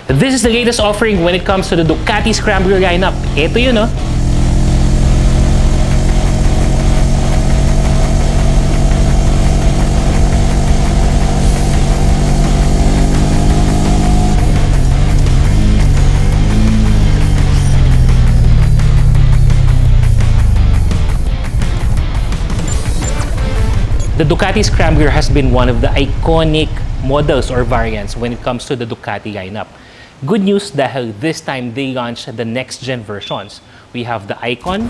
This is the latest offering when it comes to the Ducati Scrambler lineup. Ito yun, no? The Ducati Scrambler has been one of the iconic models or variants when it comes to the Ducati lineup. Good news dahil this time they launched the next-gen versions. We have the Icon,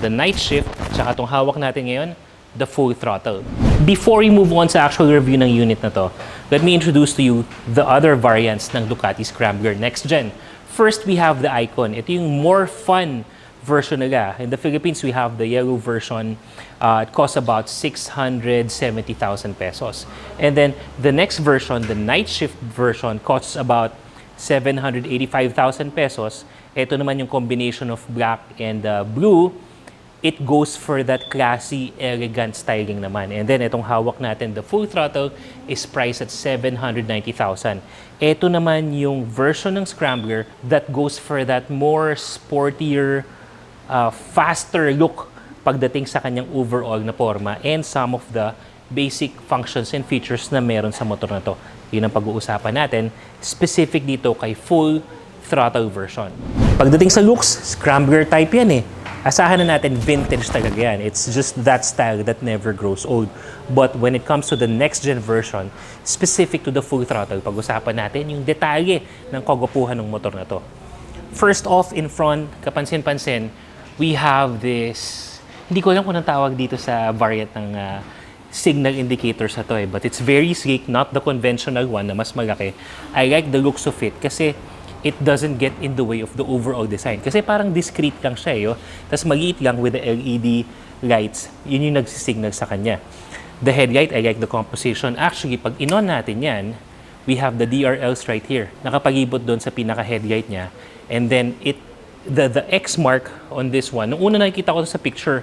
the Night Shift, tsaka itong hawak natin ngayon, the Full Throttle. Before we move on sa actual review ng unit na to, let me introduce to you the other variants ng Ducati Scrambler next-gen. First, we have the Icon. Ito yung more fun version nila. In the Philippines, we have the yellow version. It costs about 670,000 pesos. And then the next version, the Night Shift version, costs about 785,000 pesos. Ito naman yung combination of black and blue. It goes for that classy, elegant styling naman. And then itong hawak natin, the Full Throttle, is priced at 790,000. Ito naman yung version ng Scrambler that goes for that more sportier, faster look pagdating sa kanyang overall na forma and some of the basic functions and features na meron sa motor na to. Yun ang pag-uusapan natin, specific dito kay Full Throttle version. Pagdating sa looks, Scrambler type yan eh. Asahan na natin vintage talaga yan. It's just that style that never grows old. But when it comes to the next-gen version, specific to the Full Throttle, pag-usapan natin yung detalye ng kagwapuhan ng motor na to. First off, in front, kapansin-pansin, we have this, hindi ko alam kung anong tawag dito sa variant ng signal indicators na to eh, but it's very sleek, not the conventional one na mas malaki. I like the looks of it kasi it doesn't get in the way of the overall design. Kasi parang discreet lang siya eh, oh. Tapos maliit lang with the LED lights, yun yung nagsisignal sa kanya. The headlight, I like the composition. Actually, pag in-on natin yan, we have the DRLs right here. Nakapagibot doon sa pinaka-headlight niya. And then the X mark on this one, nung una nakikita ko sa picture,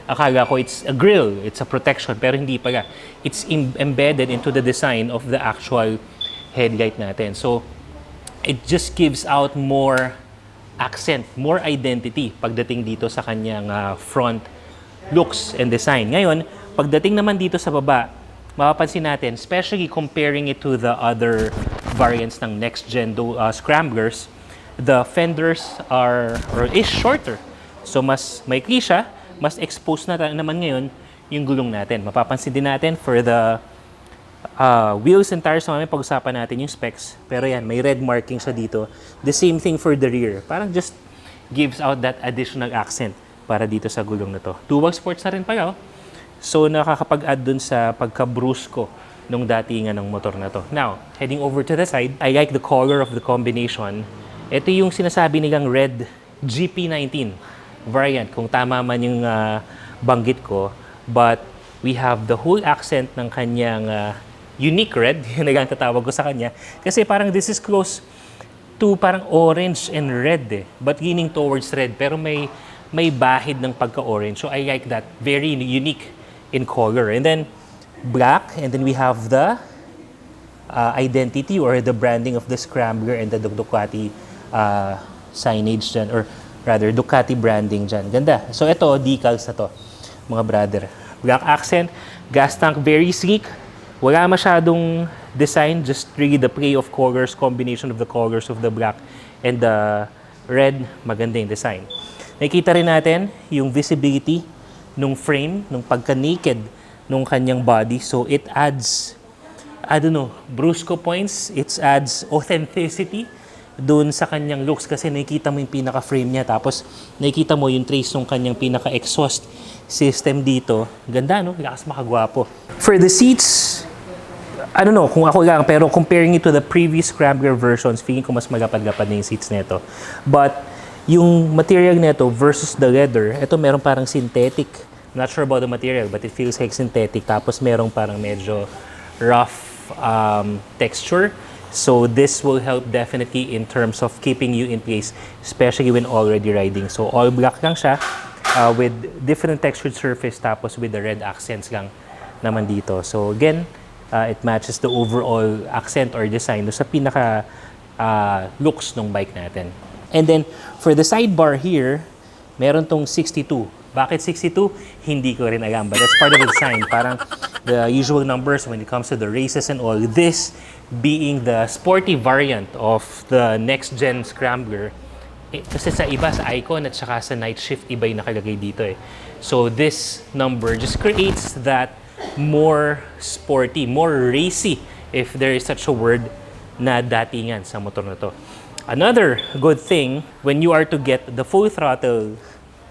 akala ko it's a grill, it's a protection, pero hindi pala. It's embedded into the design of the actual headlight natin. So, it just gives out more accent, more identity pagdating dito sa kanyang front looks and design. Ngayon, pagdating naman dito sa baba, mapapansin natin, especially comparing it to the other variants ng next-gen Scramblers, the fenders is shorter. So, mas maikli siya, mas exposed na naman ngayon yung gulong natin. Mapapansin din natin for the wheels and tires naman, pag-usapan natin yung specs. Pero yan, may red marking siya dito. The same thing for the rear. Parang just gives out that additional accent para dito sa gulong na to. Dual sports na rin pala, oh. So, nakakapag-add dun sa pagka-brusco nung datingan ng motor na to. Now, heading over to the side, I like the color of the combination. Ito yung sinasabi nilang red GP19 variant, kung tama man yung banggit ko. But we have the whole accent ng kanyang unique red, yun na lang tatawag ko sa kanya. Kasi parang this is close to parang orange and red eh. But leaning towards red, pero may bahid ng pagka-orange. So I like that. Very unique in color. And then black, and then we have the identity or the branding of the Scrambler and the Ducati signage dyan, or rather Ducati branding dyan. Ganda. So ito, decals na to, mga brother. Black accent, gas tank, very sleek. Wala masyadong design, just really the play of colors, combination of the colors of the black and the red, magandang design. Nakikita rin natin yung visibility nung frame, nung pagka-naked nung kanyang body. So it adds, I don't know, brusco points. It adds authenticity doon sa kanyang looks kasi nakikita mo yung pinaka-frame niya, tapos nakikita mo yung trace ng kanyang pinaka-exhaust system dito. Ganda, no? Lakas makagwapo. For the seats, I don't know kung ako lang, pero comparing it to the previous Scrambler versions, feeling ko mas magapad-lapad na yung seats nito. But yung material nito versus the leather, ito meron parang synthetic. I'm not sure about the material, but it feels like synthetic. Tapos merong parang medyo rough texture. So this will help definitely in terms of keeping you in place, especially when already riding. So all black lang siya with different textured surface, tapos with the red accents lang naman dito. So again, it matches the overall accent or design sa pinaka looks ng bike natin. And then, for the sidebar here, meron tong 62. Bakit 62? Hindi ko rin alam, but that's part of the design. Parang the usual numbers when it comes to the races and all. This being the sporty variant of the next-gen Scrambler. Kasi sa iba, sa Icon at saka sa Night Shift, iba yung nakalagay dito eh. So this number just creates that more sporty, more racy, if there is such a word, na datingan sa motor na to. Another good thing when you are to get the full throttle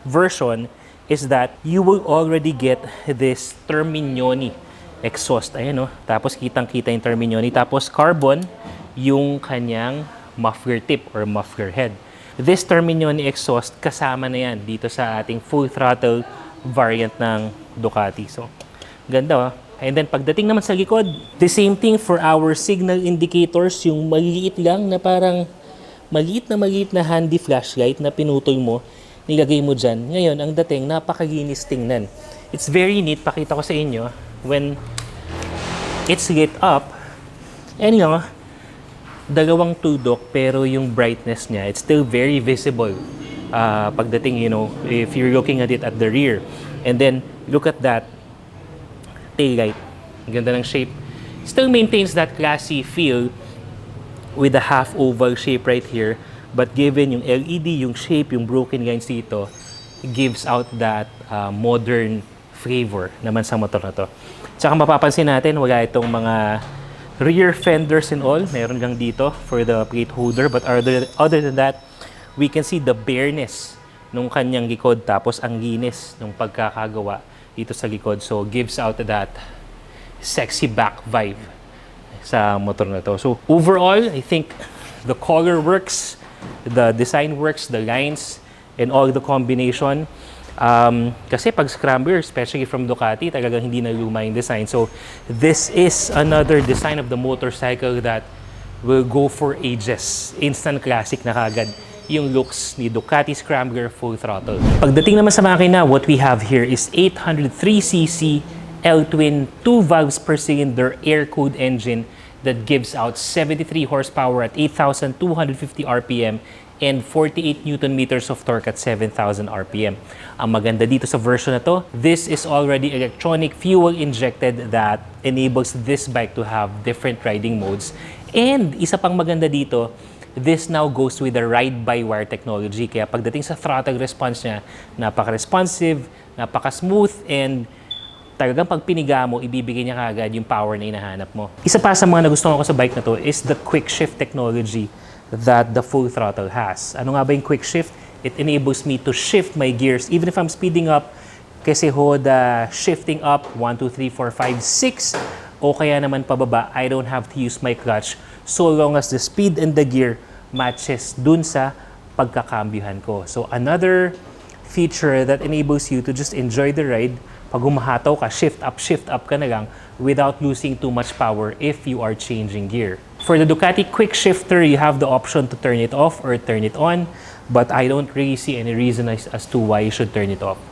version is that you will already get this Terminioni exhaust. Ayan, no? Tapos kitang-kita yung Terminioni. Tapos carbon yung kanyang muffler tip or muffler head. This Terminioni exhaust kasama na yan dito sa ating full throttle variant ng Ducati. So, ganda, oh. And then pagdating naman sa likod, the same thing for our signal indicators, yung maliit lang na parang maliit na handy flashlight na pinutol mo, nilagay mo dyan. Ngayon, ang dating, napakaginis tingnan. It's very neat. Pakita ko sa inyo when it's lit up. And you know, dalawang tudok pero yung brightness niya, it's still very visible. Pagdating, you know, if you're looking at it at the rear. And then, look at that taillight. Ang ganda ng shape. Still maintains that classy feel with the half oval shape right here. But given yung LED, yung shape, yung broken lines dito, gives out that modern flavor naman sa motor na to. Tsaka mapapansin natin, wala itong mga rear fenders and all. Meron lang dito for the plate holder. But other than that, we can see the bareness nung kanyang likod. Tapos ang linis nung pagkakagawa dito sa likod. So, gives out that sexy back vibe sa motor na to. So, overall, I think the color works. The design works, the lines, and all the combination. Kasi pag Scrambler, especially from Ducati, talagang hindi na luma yung design. So, this is another design of the motorcycle that will go for ages. Instant classic na kagad yung looks ni Ducati Scrambler Full Throttle. Pagdating naman sa makina, what we have here is 803cc L-twin 2 valves per cylinder air-cooled engine that gives out 73 horsepower at 8,250 RPM and 48 Newton meters of torque at 7,000 RPM. Ang maganda dito sa version na to, this is already electronic fuel injected that enables this bike to have different riding modes. And isa pang maganda dito, this now goes with the ride-by-wire technology. Kaya pagdating sa throttle response niya, napaka-responsive, napaka-smooth, and talagang pag piniga mo, ibibigay niya kagad yung power na hinahanap mo. Isa pa sa mga nagustuhan ko sa bike na to is the quick shift technology that the Full Throttle has. Ano nga ba yung quick shift? It enables me to shift my gears even if I'm speeding up. Kasi ho, the shifting up 1, 2, 3, 4, 5, 6 o kaya naman pababa, I don't have to use my clutch so long as the speed and the gear matches dun sa pagkakambyuhan ko. So another feature that enables you to just enjoy the ride. Pag humahataw ka, shift up ka na lang without losing too much power if you are changing gear. For the Ducati quick shifter, you have the option to turn it off or turn it on, but I don't really see any reason as to why you should turn it off.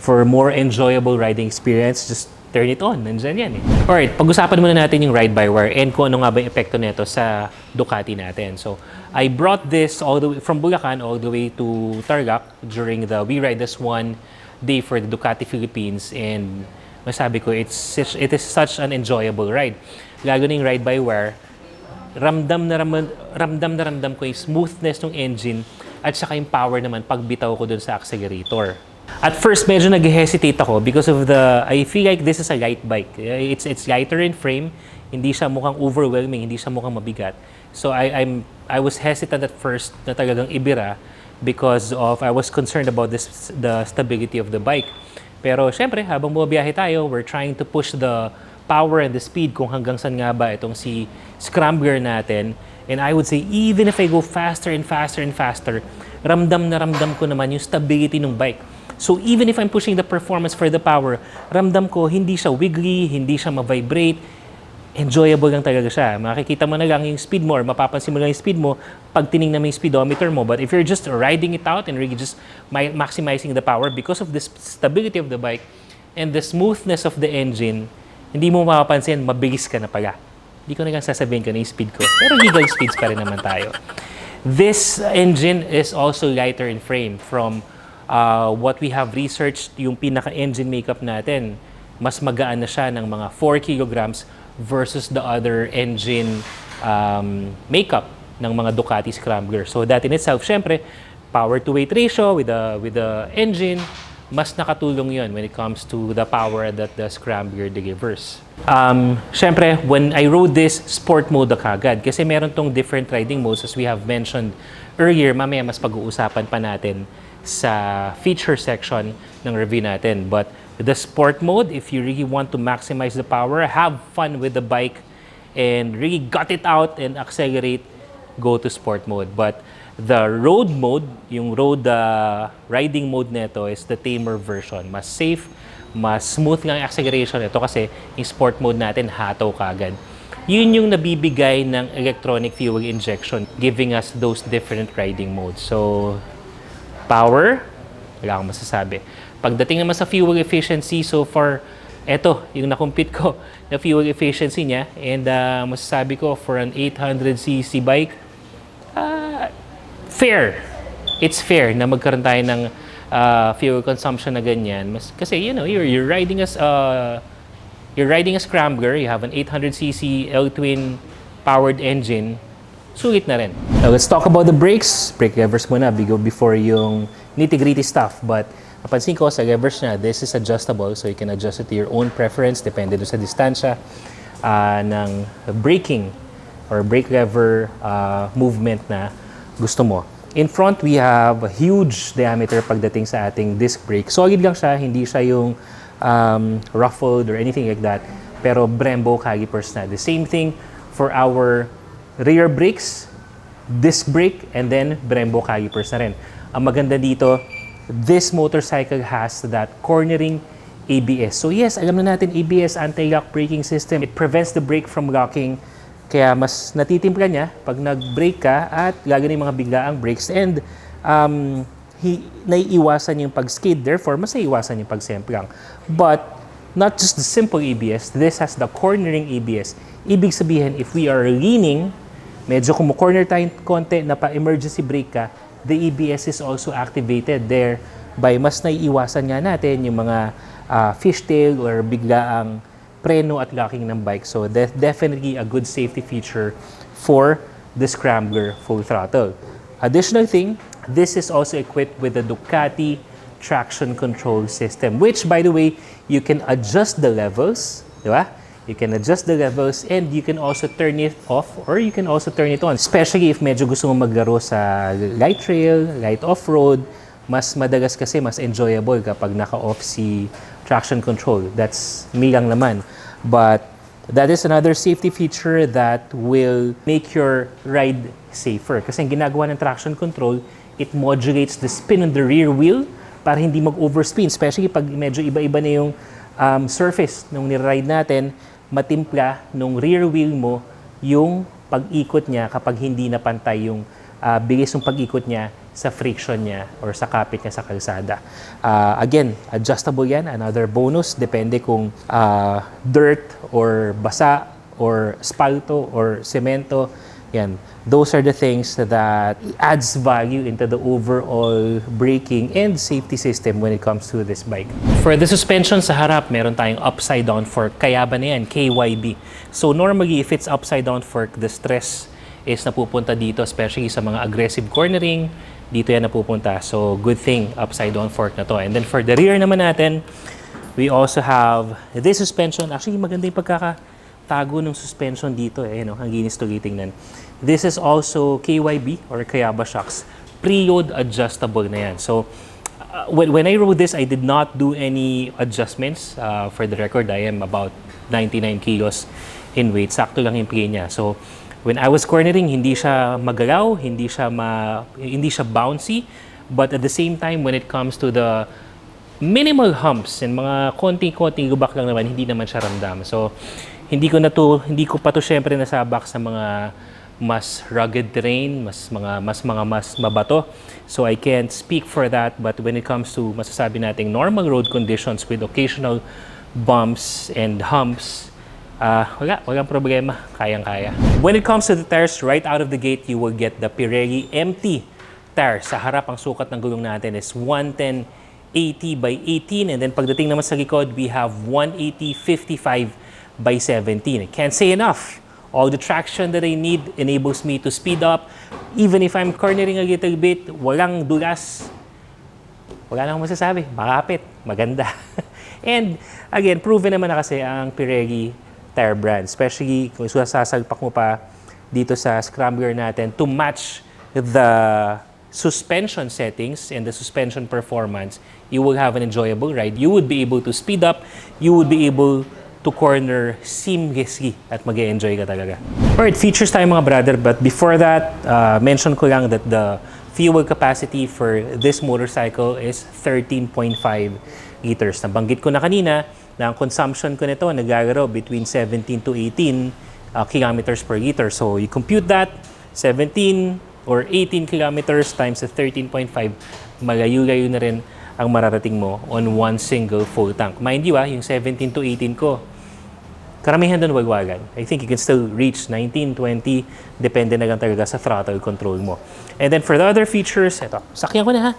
For more enjoyable riding experience, just turn it on. Nandyan yan eh. Alright, pag-usapan muna natin yung ride-by-wire and kung ano nga ba yung epekto nito sa Ducati natin. So, I brought this all the way from Bulacan all the way to Tarlac during the We Ride This One day for the Ducati Philippines, and masabi ko it is such an enjoyable ride. Lalo na yung ride-by-wire, ramdam na ramdam ko yung smoothness ng engine at saka yung power naman pagbitaw ko dun sa accelerator. At first, medyo nag-hesitate ako because of I feel like this is a light bike. It's lighter in frame, hindi siya mukhang overwhelming, hindi siya mukhang mabigat. So I was hesitant at first na talagang ibira because I was concerned about the stability of the bike. Pero syempre, habang bumabiyahe tayo, we're trying to push the power and the speed kung hanggang saan nga ba itong si Scrambler natin. And I would say, even if I go faster and faster and faster, ramdam na ramdam ko naman yung stability ng bike. So even if I'm pushing the performance for the power, ramdam ko hindi siya wiggly, hindi siya ma-vibrate, enjoyable lang talaga siya. Makikita mo na lang yung speed mo or mapapansin mo lang yung speed mo pag tinignan mo yung speedometer mo. But if you're just riding it out and really just maximizing the power because of the stability of the bike and the smoothness of the engine, hindi mo mapapansin, mabilis ka na pala. Hindi ko na lang sasabihin ko na yung speed ko. Pero legal speeds pa rin naman tayo. This engine is also lighter in frame from what we have researched, yung pinaka-engine makeup natin. Mas magaan na siya ng mga 4 kilograms versus the other engine makeup ng mga Ducati Scrambler. So that in itself, syempre, power to weight ratio with the engine, mas nakatulong yun when it comes to the power that the Scrambler delivers. Syempre, when I rode this, sport mode na kagad. Kasi meron tong different riding modes as we have mentioned earlier. Mamaya mas pag-uusapan pa natin sa feature section ng review natin. But the sport mode, if you really want to maximize the power, have fun with the bike, and really gut it out and accelerate, go to sport mode. But the road mode, yung road riding mode nito is the tamer version. Mas safe, mas smooth lang yung acceleration nito kasi yung sport mode natin hataw kagad. Yun yung nabibigay ng electronic fuel injection, giving us those different riding modes. So, power, wala akong masasabi. Pagdating naman sa fuel efficiency, so far, eto, yung nakompute ko na fuel efficiency niya. And masasabi ko, for an 800cc bike, fair. It's fair na magkaroon tayo ng fuel consumption na ganyan. Kasi, you know, you're riding a Scrambler, you have an 800cc L-twin powered engine, sulit na rin. Now, let's talk about the brakes. Brake levers muna before yung nitty-gritty stuff. But napansin ko sa levers na, this is adjustable, so you can adjust it to your own preference, depende doon sa distansya ng braking or brake lever movement na gusto mo. In front, we have a huge diameter pagdating sa ating disc brake. Solid lang siya, hindi siya yung ruffled or anything like that. Pero Brembo calipers na. The same thing for our rear brakes, disc brake, and then Brembo calipers na rin. Ang maganda dito, this motorcycle has that cornering ABS. So yes, alam na natin ABS, anti-lock braking system. It prevents the brake from locking. Kaya mas natitimpla niya pag nag-brake ka at gagawin yung mga biglaang brakes, and naiiwasan yung pag-skid. Therefore, mas naiiwasan yung pag-semplang. But not just the simple ABS, this has the cornering ABS. Ibig sabihin, if we are leaning, medyo kumu-corner tayo konti na pa-emergency brake ka, the ABS is also activated there by mas naiiwasan nga natin yung mga fishtail or biglaang preno at locking ng bike. So definitely a good safety feature for the Scrambler full throttle. Additional thing, this is also equipped with the Ducati traction control system, which by the way, you can adjust the levels, di ba? You can adjust the levels and you can also turn it off or you can also turn it on. Especially if medyo gusto mo maglaro sa light trail, light off-road, mas madalas kasi mas enjoyable kapag naka-off si traction control. That's me lang naman. But that is another safety feature that will make your ride safer. Kasi ang ginagawa ng traction control, it modulates the spin on the rear wheel para hindi mag-overspin. Especially pag medyo iba-iba na yung surface nung niride natin, matimpla nung rear wheel mo yung pag-ikot niya kapag hindi na pantay yung bilis ng pag-ikot niya sa friction niya or sa kapit niya sa kalsada. Again, adjustable yan. Another bonus, depende kung dirt or basa or spalto or semento. Yan. Those are the things that adds value into the overall braking and safety system when it comes to this bike. For the suspension sa harap, meron tayong upside down fork. Kaya ba na yan? KYB. So normally, if it's upside down fork, the stress is napupunta dito, especially sa mga aggressive cornering. Dito yan napupunta. So, good thing, upside down fork na to. And then for the rear naman natin, we also have this suspension. Actually, maganda yung pagkakatago ng suspension dito. No? Ang ginis to tingnan. This is also KYB or Kayaba shocks. Pre-load adjustable na yan. So, when I rode this, I did not do any adjustments. For the record, I am about 99 kilos in weight. Sakto lang yung play niya. So, when I was cornering, hindi siya magalaw, hindi siya bouncy, but at the same time, when it comes to the minimal humps and mga konting-konting lubak lang naman, hindi naman siya ramdam. So, hindi ko pa to syempre nasabak sa mga mas rugged terrain, mas mabato. So I can't speak for that, but when it comes to masasabi nating normal road conditions with occasional bumps and humps, walang problema. Kayang-kaya. When it comes to the tires, right out of the gate, you will get the Pirelli MT tire. Sa harap, ang sukat ng gulong natin is 110 80 by 18. And then pagdating naman sa likod, we have 180 55 by 17. I can't say enough. All the traction that I need enables me to speed up. Even if I'm cornering a little bit, walang dulas. Wala nang masasabi. Makapit. Maganda. And again, proven naman na kasi ang Pirelli tire brand. Especially kung sasalpak mo pa dito sa Scrambler natin to match the suspension settings and the suspension performance, you will have an enjoyable ride. You would be able to speed up. You would be able to corner seamlessly at mag-enjoy ka talaga. Alright, features tayo mga brother, but before that, mention ko lang that the fuel capacity for this motorcycle is 13.5 liters. Nabanggit ko na kanina na ang consumption ko nito naglalaro between 17 to 18 kilometers per liter. So you compute that, 17 or 18 kilometers times the 13.5, malayo-layo na rin ang mararating mo on one single full tank. Mind you, yung 17 to 18 ko, karamihan doon wagwagan. I think you can still reach 19, 20, depende na lang talaga sa throttle control mo. And then for the other features, eto, sakyan ko na ha.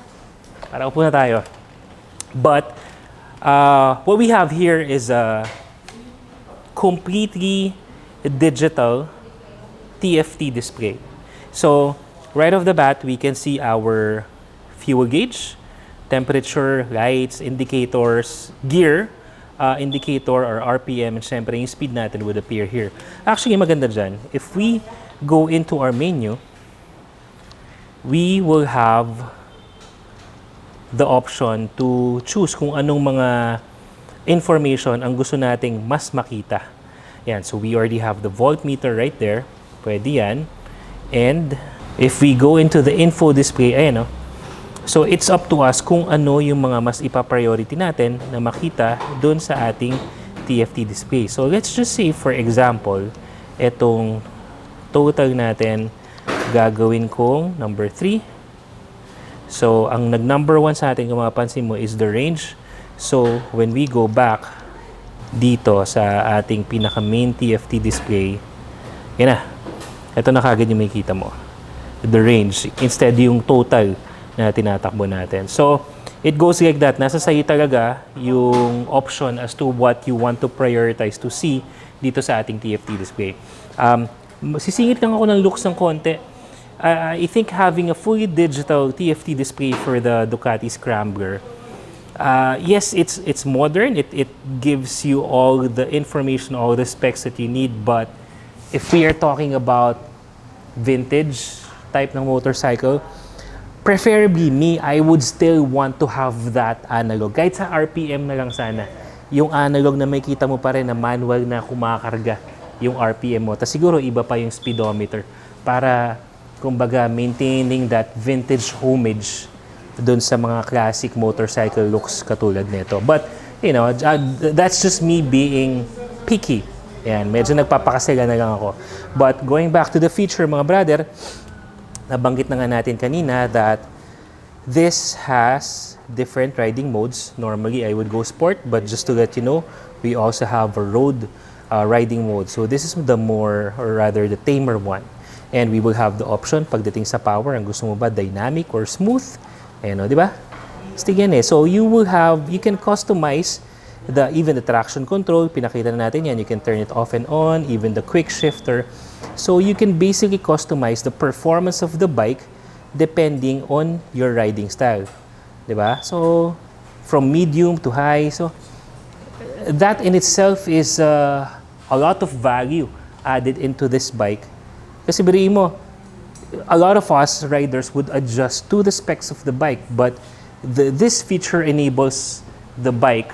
Para upo na tayo. But what we have here is a completely digital TFT display. So right off the bat, we can see our fuel gauge, temperature, lights, indicators, gear, indicator or RPM, and syempre yung speed natin would appear here. Actually, maganda dyan. If we go into our menu, we will have the option to choose kung anong mga information ang gusto nating mas makita. Yan, so we already have the voltmeter right there. Pwede yan. And if we go into the info display, ayan o. So it's up to us kung ano yung mga mas ipa-priority natin na makita doon sa ating TFT display. So let's just say, for example, etong total natin, gagawin kong number 3. So ang nag-number 1 sa atin, kung mapapansin mo, is the range. So when we go back dito sa ating pinaka-main TFT display, yan na. Ito na kagad yung makikita mo. The range. Instead yung total na tinatakbo natin. So, it goes like that. Nasa sa'yo talaga yung option as to what you want to prioritize to see dito sa ating TFT display. Sisingit lang ako ng looks ng konti. I think having a fully digital TFT display for the Ducati Scrambler, yes, it's modern. It gives you all the information, all the specs that you need. But if we are talking about vintage type ng motorcycle, preferably me, I would still want to have that analog. Kahit sa RPM na lang sana. Yung analog na makita mo pa rin na manual na kumakarga yung RPM mo. Tapos siguro iba pa yung speedometer para, kumbaga, maintaining that vintage homage dun sa mga classic motorcycle looks katulad nito. But, you know, that's just me being picky. Yan, medyo nagpapakasila na lang ako. But going back to the feature, mga brother, nabanggit na nga natin kanina that this has different riding modes. Normally, I would go sport, but just to let you know, we also have a road riding mode. So this is the more, or rather the tamer one. And we will have the option, pagdating sa power, ang gusto mo ba, dynamic or smooth? Ayan o, di ba? Stig yan eh. So you can customize even the traction control. Pinakita na natin yan. You can turn it off and on, even the quick shifter. So you can basically customize the performance of the bike depending on your riding style. Diba? So from medium to high. So that in itself is a lot of value added into this bike. Kasi biriin mo, a lot of us riders would adjust to the specs of the bike, but this feature enables the bike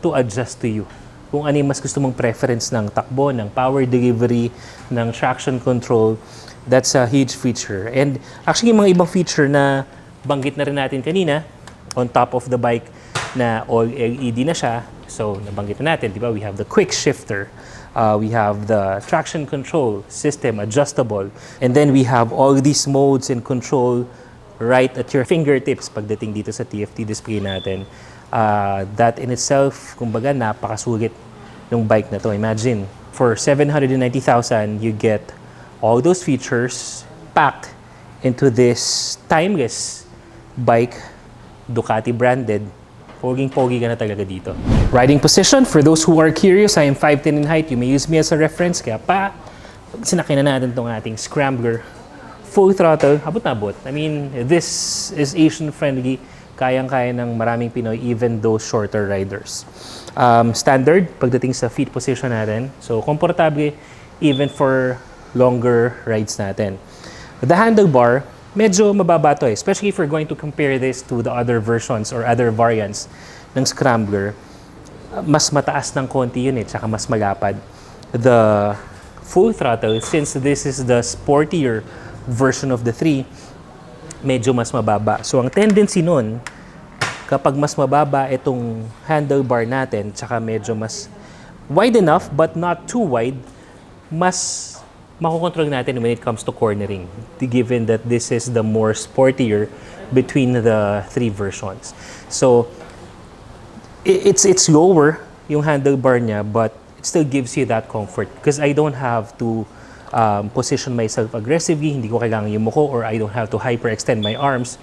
to adjust to you. Kung ano yung mas gusto mong preference ng takbo, ng power delivery, ng traction control, that's a huge feature. And actually, yung mga ibang feature na banggit na rin natin kanina, on top of the bike na all LED na siya, so nabanggit na natin, di ba? We have the quick shifter, we have the traction control system, adjustable, and then we have all these modes and control right at your fingertips pagdating dito sa TFT display natin. That in itself, kumbaga, napakasulit ng bike na to. Imagine, For 790,000, you get all those features packed into this timeless bike, Ducati branded. Poging-pogi ka na talaga dito. Riding position, for those who are curious, I am 5'10" in height. You may use me as a reference. Kaya sinakay na natin itong ating Scrambler. Full throttle, abot na abot. I mean, this is Asian-friendly. Kayang-kaya ng maraming Pinoy, even those shorter riders. Standard pagdating sa feet position natin. So, komportable even for longer rides natin. The handlebar, medyo mababa to especially if we're going to compare this to the other versions or other variants ng Scrambler. Mas mataas ng konti yun tsaka mas malapad. The full throttle, since this is the sportier version of the three, medyo mas mababa. So, ang tendency nun, kapag mas mababa itong handlebar natin, tsaka medyo mas wide enough but not too wide, mas makokontrol natin when it comes to cornering, given that this is the more sportier between the three versions. So, it's lower yung handlebar niya, but it still gives you that comfort because I don't have to position myself aggressively, hindi ko kailangan yumuko, or I don't have to hyperextend my arms.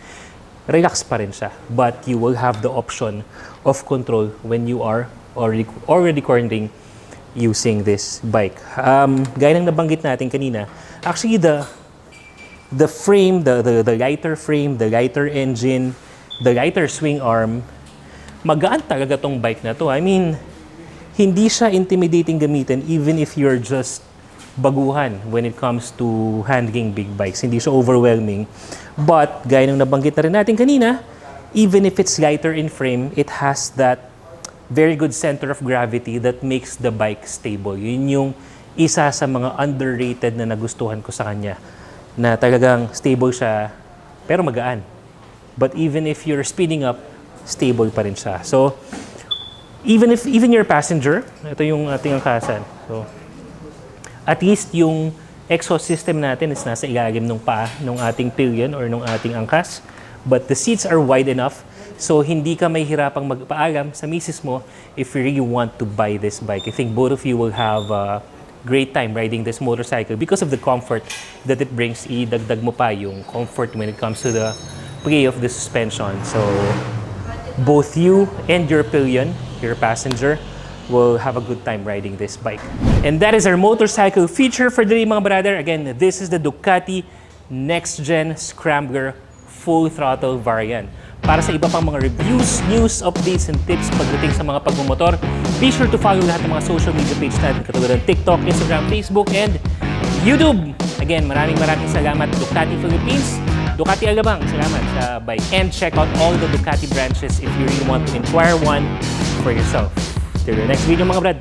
Relax pa rin siya, but you will have the option of control when you are already cornering using this bike. Gaya ng nabanggit natin kanina, actually the frame, the lighter frame, the lighter engine, the lighter swing arm, magaan talaga tong bike na to. I mean, hindi siya intimidating gamitin even if you're just baguhan when it comes to handling big bikes. Hindi siya overwhelming. But, gaya ng nabanggit na rin natin kanina, even if it's lighter in frame, it has that very good center of gravity that makes the bike stable. Yun yung isa sa mga underrated na nagustuhan ko sa kanya. Na talagang stable siya, pero magaan. But even if you're speeding up, stable pa rin siya. So, even your passenger, ito yung ating angkasan. So, at least yung exhaust system natin is nasa ilalim ng paa ng ating pillion or ng ating angkas. But the seats are wide enough, so hindi ka may hirapang magpaalam sa misis mo if you really want to buy this bike. I think both of you will have a great time riding this motorcycle because of the comfort that it brings. Idagdag mo pa yung comfort when it comes to the play of the suspension. So, both you and your pillion, your passenger, will have a good time riding this bike. And that is our motorcycle feature for today, mga brother. Again, this is the Ducati Next Gen Scrambler Full Throttle variant. Para sa iba pang mga reviews, news, updates, and tips pagdating sa mga pagmumotor, be sure to follow lahat ng mga social media page natin katulad ng TikTok, Instagram, Facebook, and YouTube. Again, maraming salamat Ducati Philippines, Ducati Alabang, salamat sa bike. And check out all the Ducati branches if you really want to inquire one for yourself. Till the next video, mga brad.